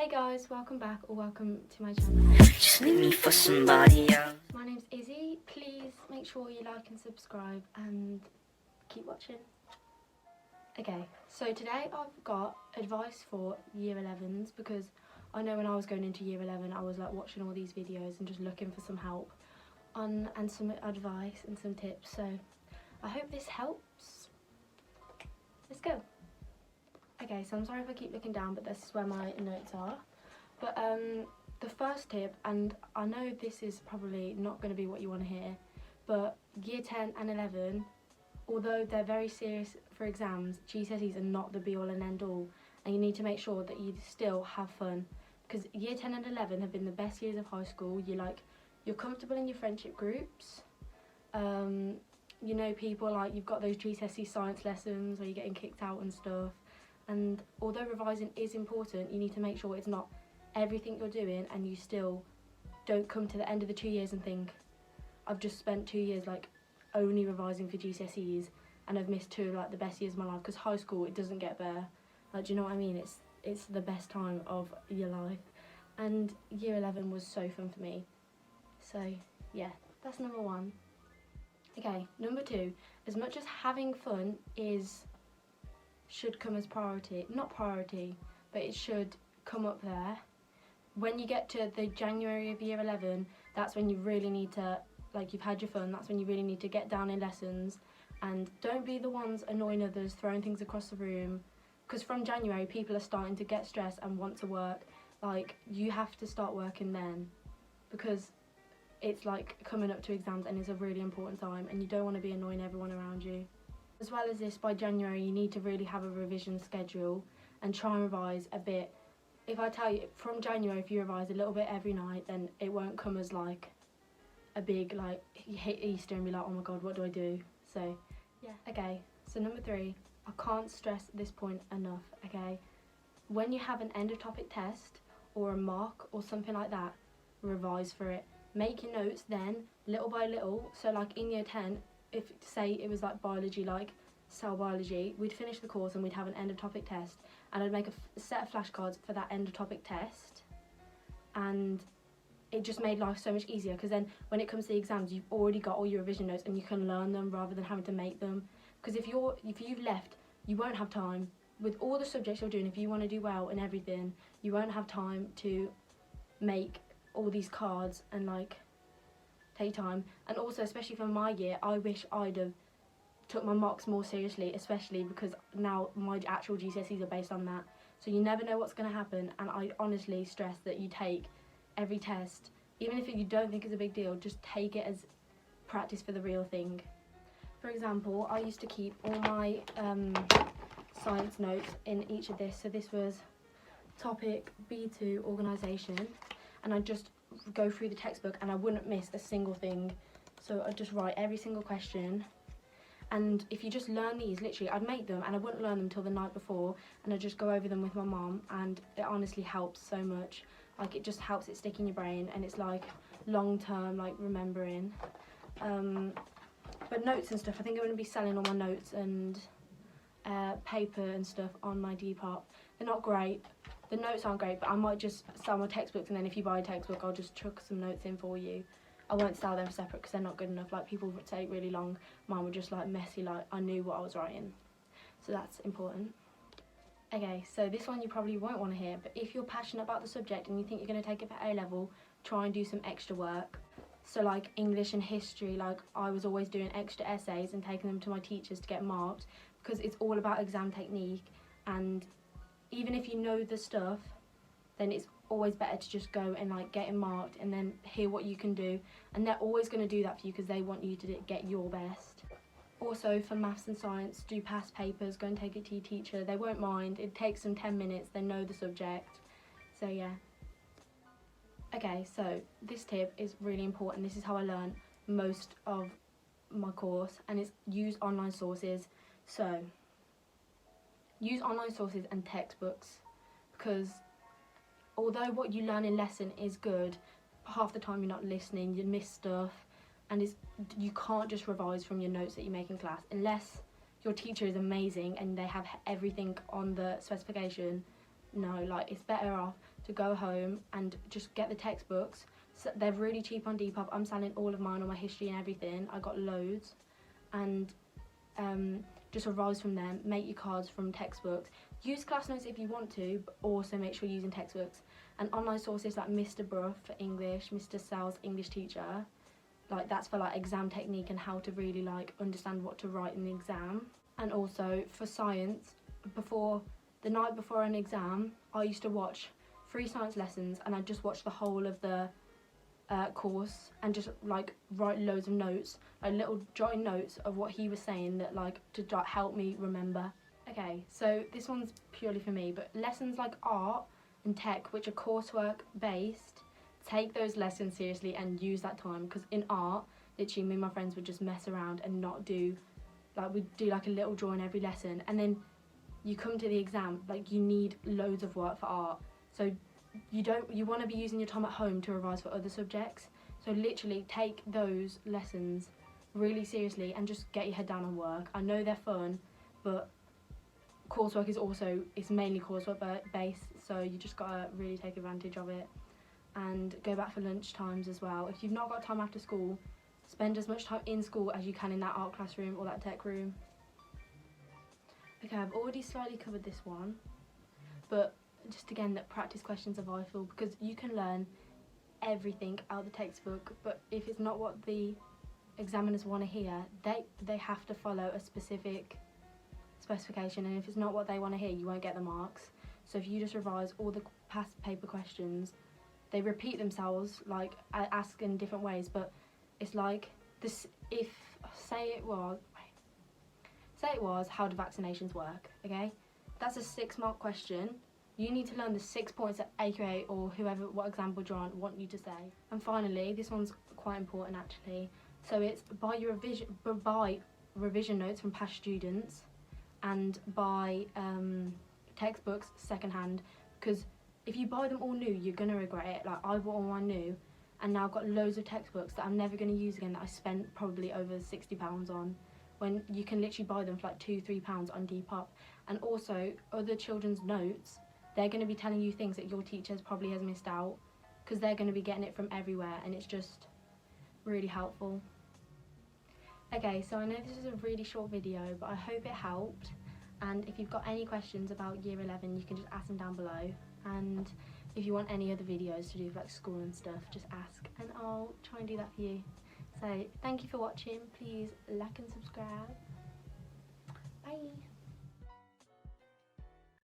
Hey guys, welcome back or welcome to my channel. Just leave me for somebody else. My name's Izzy. Please make sure you like and subscribe and keep watching. Okay, so today I've got advice for year 11s because I know when I was going into year 11 I was like watching all these videos and just looking for some help and some advice and some tips, so I hope this helps. Let's go. Okay, so I'm sorry if I keep looking down, but this is where my notes are. But the first tip, and I know this is probably not going to be what you want to hear, but year 10 and 11, although they're very serious for exams, GCSEs are not the be all and end all, and you need to make sure that you still have fun, because year 10 and 11 have been the best years of high school. You're comfortable in your friendship groups, you know people, like you've got those GCSE science lessons where you're getting kicked out and stuff. And although revising is important, you need to make sure it's not everything you're doing and you still don't come to the end of the 2 years and think, I've just spent 2 years like only revising for GCSEs and I've missed two like the best years of my life, because high school, it doesn't get better. Like, do you know what I mean? It's the best time of your life, and year 11 was so fun for me. So yeah, that's number one. Okay, number two, as much as having fun should come as priority, not priority, but it should come up there. When you get to the January of year 11, that's when you really need to, like, you've had your fun, that's when you really need to get down in lessons, and don't be the ones annoying others, throwing things across the room, because from January people are starting to get stressed and want to work. Like, you have to start working then, because it's like coming up to exams and it's a really important time and you don't want to be annoying everyone around you. As well as this, by January you need to really have a revision schedule and try and revise a bit. If I tell you, from January, if you revise a little bit every night, then it won't come as like a big, like, you hit Easter and be like, oh my god, what do I do? So yeah. Okay, so number three, I can't stress this point enough, okay? When you have an end of topic test or a mock or something like that, revise for it. Make your notes then, little by little. So like in year 10, if say it was like biology, like cell biology, we'd finish the course and we'd have an end of topic test, and I'd make a set of flashcards for that end of topic test, and it just made life so much easier, because then when it comes to the exams you've already got all your revision notes and you can learn them rather than having to make them. Because if you've left, you won't have time with all the subjects you're doing. If you want to do well and everything, you won't have time to make all these cards and like take time. And also, especially for my year, I wish I'd have took my mocks more seriously, especially because now my actual GCSEs are based on that, so you never know what's going to happen. And I honestly stress that you take every test, even if you don't think it's a big deal, just take it as practice for the real thing. For example, I used to keep all my science notes in each of this. So this was topic B2 organisation, and I'd just go through the textbook and I wouldn't miss a single thing. So I'd just write every single question, and if you just learn these, literally I'd make them and I wouldn't learn them till the night before, and I'd just go over them with my mum, and it honestly helps so much. Like, it just helps it stick in your brain, and it's like long term, like remembering. But notes and stuff, I think I'm going to be selling all my notes and paper and stuff on my Depop. They're not great, the notes aren't great, but I might just sell my textbooks, and then if you buy a textbook I'll just chuck some notes in for you. I won't sell them separate because they're not good enough. Like, people would take really long, mine were just like messy, like I knew what I was writing, so that's important. Okay, so this one you probably won't want to hear, but if you're passionate about the subject and you think you're going to take it for A level, try and do some extra work. So like English and history, like I was always doing extra essays and taking them to my teachers to get marked, because it's all about exam technique, and even if you know the stuff, then it's always better to just go and like get it marked and then hear what you can do, and they're always going to do that for you because they want you to get your best. Also, for maths and science, do past papers, go and take it to your teacher. They won't mind. It takes them 10 minutes, they know the subject. So yeah. Okay, so this tip is really important. This is how I learn most of my course, and it's use online sources. So use online sources and textbooks, because although what you learn in lesson is good, half the time you're not listening, you miss stuff, and you can't just revise from your notes that you make in class unless your teacher is amazing and they have everything on the specification. No, like, it's better off to go home and just get the textbooks. So they're really cheap on Depop. I'm selling all of mine, all my history and everything. I got loads. And just revise from them, make your cards from textbooks. Use class notes if you want to, but also make sure you're using textbooks. And online sources like Mr. Bruff for English, Mr. Sells English Teacher, like that's for like exam technique and how to really like understand what to write in the exam. And also for science, the night before an exam, I used to watch 3 science lessons, and I just watched the whole of the course and just like write loads of notes, like little jotting notes of what he was saying that like to help me remember. Okay, so this one's purely for me, but lessons like art and tech, which are coursework based, take those lessons seriously and use that time, because in art, literally me and my friends would just mess around and not do, like we'd do like a little drawing every lesson, and then you come to the exam, like you need loads of work for art, so you want to be using your time at home to revise for other subjects. So literally take those lessons really seriously and just get your head down on work. I know they're fun, but coursework is mainly coursework based, so you just gotta really take advantage of it. And go back for lunch times as well. If you've not got time after school, spend as much time in school as you can in that art classroom or that tech room. Okay, I've already slightly covered this one, but just again, that practice questions are vital, because you can learn everything out of the textbook, but if it's not what the examiners want to hear, they have to follow a specific specification, and if it's not what they want to hear, you won't get the marks. So if you just revise all the past paper questions, they repeat themselves, like asked in different ways, but it's like this. If say it was how do vaccinations work, okay, that's a 6-mark question. You need to learn the 6 points that AQA or whoever, what example you're on, want you to say. And finally, this one's quite important actually. So it's buy revision notes from past students, and buy textbooks secondhand, because if you buy them all new, you're gonna regret it. Like I bought all mine new, and now I've got loads of textbooks that I'm never gonna use again that I spent probably over £60 on, when you can literally buy them for like £2-3 on Depop. And also other children's notes, they're going to be telling you things that your teachers probably has missed out, because they're going to be getting it from everywhere, and it's just really helpful. Okay, so I know this is a really short video, but I hope it helped, and if you've got any questions about year 11, you can just ask them down below, and if you want any other videos to do with like school and stuff, just ask and I'll try and do that for you. So thank you for watching. Please like and subscribe. Bye.